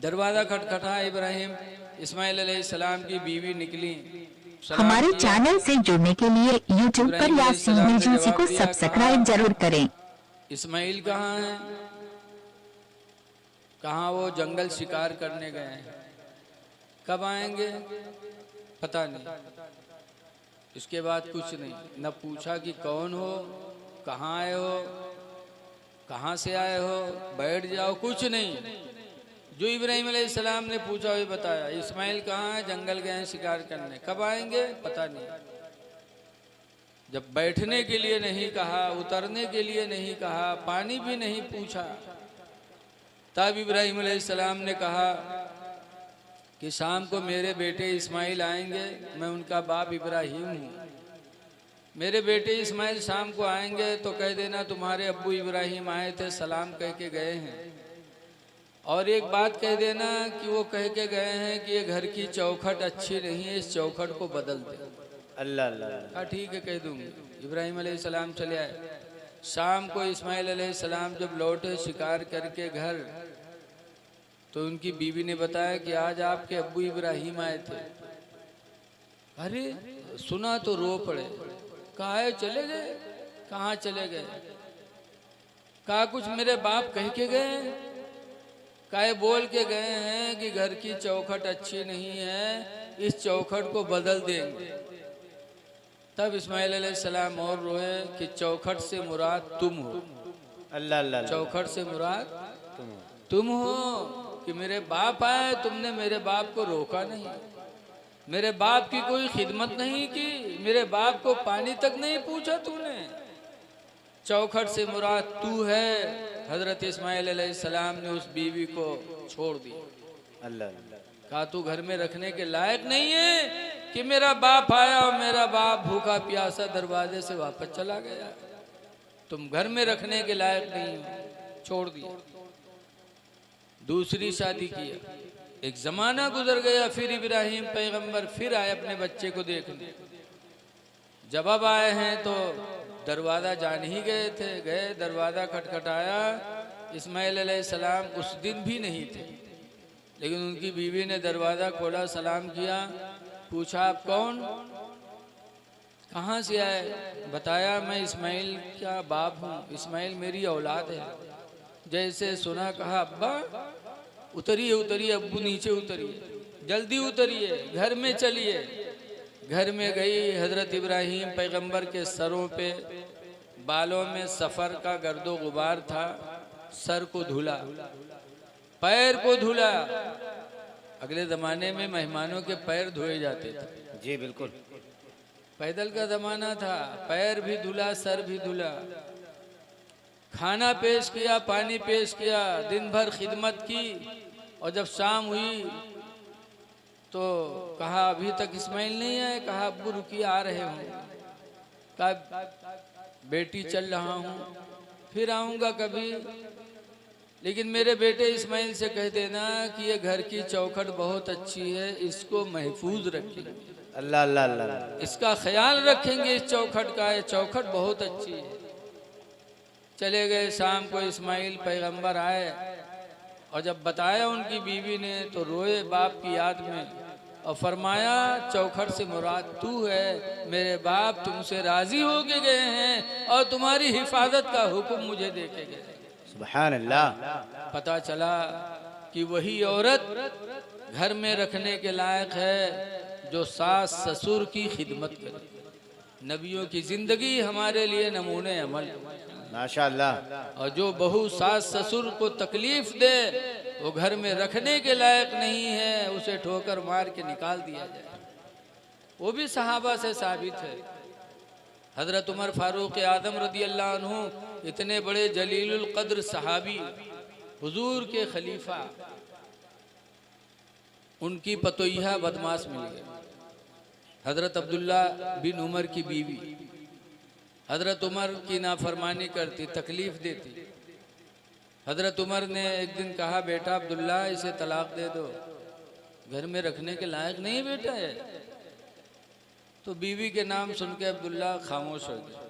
दरवाज़ा खटखटा, इब्राहिम इस्माइल अलैहिस्सलाम की बीवी निकली। हमारे चैनल से जुड़ने के लिए यूट्यूब पर यासीन मिर्जी को सब्सक्राइब जरूर करें। इस्माइल कहाँ हैं? कहाँ? वो जंगल शिकार करने गए हैं। कब आएंगे पता नहीं। इसके बाद कुछ नहीं, न पूछा कि कौन हो, कहाँ आए हो, कहाँ से आए हो, बैठ जाओ, कुछ नहीं। जो इब्राहिम अलैहिस्सलाम ने पूछा वही बताया। इस्माइल कहाँ है? जंगल गए हैं शिकार करने। कब आएंगे पता नहीं। जब बैठने के लिए नहीं कहा, उतरने के लिए नहीं कहा, पानी भी नहीं पूछा, तब इब्राहिम अलैहिस्सलाम ने कहा कि शाम को मेरे बेटे इस्माइल आएंगे, मैं उनका बाप इब्राहिम हूँ। मेरे बेटे इस्माइल शाम को आएंगे तो कह देना तुम्हारे अब्बू इब्राहिम आए थे, सलाम कह के गए हैं। और एक बात कह देना कि वो कह के गए हैं कि ये घर की चौखट अच्छी नहीं है, इस चौखट को बदल दे। अल्लाह अल्लाह। हाँ ठीक है, कह दूंगी। इब्राहिम अलैहिस्सलाम चले आए। शाम को इस्माइल अलैहिस्सलाम जब लौटे शिकार करके घर, तो उनकी बीवी ने बताया कि आज आपके अब्बू इब्राहिम आए थे। अरे सुना तो रो पड़े। कहा है चले गए? कहाँ चले गए? कहा कुछ मेरे बाप कह के गए, काहे बोल के गए हैं कि घर की चौखट अच्छी नहीं है, इस चौखट को बदल देंगे। तब इस्माइल अलैहिस्सलाम और रोए कि चौखट से मुराद तुम हो। अल्लाह अल्लाह। चौखट से मुराद तुम हो कि मेरे बाप आए, तुमने मेरे बाप को रोका नहीं, मेरे बाप की कोई खिदमत नहीं की, मेरे बाप को पानी तक नहीं पूछा तूने। चौखट से मुराद तू है। हजरत इस्माइल अलैहिस्सलाम ने उस बीवी को छोड़ दिया। अल्लाह। कहा तू घर में रखने के लायक नहीं है कि मेरा बाप आया और मेरा बाप भूखा प्यासा दरवाजे से वापस चला गया। तुम घर में रखने के लायक नहीं हो, छोड़ दिया। दूसरी शादी किया। एक जमाना गुजर गया, फिर इब्राहिम पैगंबर फिर आए अपने बच्चे को देखने। जब अब आए हैं तो दरवाज़ा जान ही गए थे। गए, दरवाज़ा खटखटाया। इस्माइल अलैहिस्सलाम उस दिन भी नहीं थे, लेकिन उनकी बीवी ने दरवाज़ा खोला, सलाम किया, पूछा आप कौन, कहाँ से आए? बताया मैं इस्माइल का बाप हूँ, इस्माइल मेरी औलाद है। जैसे सुना कहा अब्बा उतरिए उतरिए, अब्बू नीचे उतरिए, जल्दी उतरिए, घर में चलिए। घर में गई। हजरत इब्राहिम पैगंबर के सरों पे, बालों में सफ़र का गर्दो गुबार था। सर को धुला, पैर को धुला। अगले ज़माने में मेहमानों के पैर धोए जाते थे। जी बिल्कुल। पैदल का ज़माना था। पैर भी धुला, सर भी धुला। खाना पेश किया, पानी पेश किया, दिन भर खिदमत की। और जब शाम हुई तो कहा अभी तक इस्माइल नहीं आए? कहा अब्बू रुकिए, आ रहे हूँ। कहा बेटी चल रहा हूँ, फिर आऊँगा कभी, लेकिन मेरे बेटे इस्माइल से कह देना कि ये घर की चौखट बहुत अच्छी है, इसको महफूज रखेंगे। अल्लाह अल्लाह अल्लाह। इसका ख्याल रखेंगे इस चौखट का, ये चौखट बहुत अच्छी है। चले गए। शाम को इस्माइल पैगंबर आए और जब बताया उनकी बीवी ने तो रोए बाप की याद में और फरमाया चौखट से मुराद तू है, मेरे बाप तुमसे राजी हो के गए हैं और तुम्हारी हिफाजत का हुक्म मुझे दे के गए। सुभान अल्लाह। पता चला कि वही औरत घर में रखने के लायक है जो सास ससुर की खिदमत करे। नबियों की जिंदगी हमारे लिए नमूने अमल माशाअल्लाह। और जो बहू सास ससुर को तकलीफ दे वो घर में रखने के लायक नहीं है, उसे ठोकर मार के निकाल दिया जाए। वो भी सहाबा से साबित है। हजरत उमर फारूक आदम रदी अल्लाह अन्हु, इतने बड़े जलीलुल कद्र सहाबी, हुजूर के खलीफा, उनकी पतोइया बदमाश मिल गई। हजरत अब्दुल्ला बिन उमर की बीवी हजरत उमर की नाफरमानी करती, तकलीफ देती। हजरत उमर ने एक दिन कहा बेटा अब्दुल्ला इसे तलाक दे दो, घर में रखने के लायक नहीं बेटा है। तो बीवी के नाम सुन के अब्दुल्ला खामोश हो गया।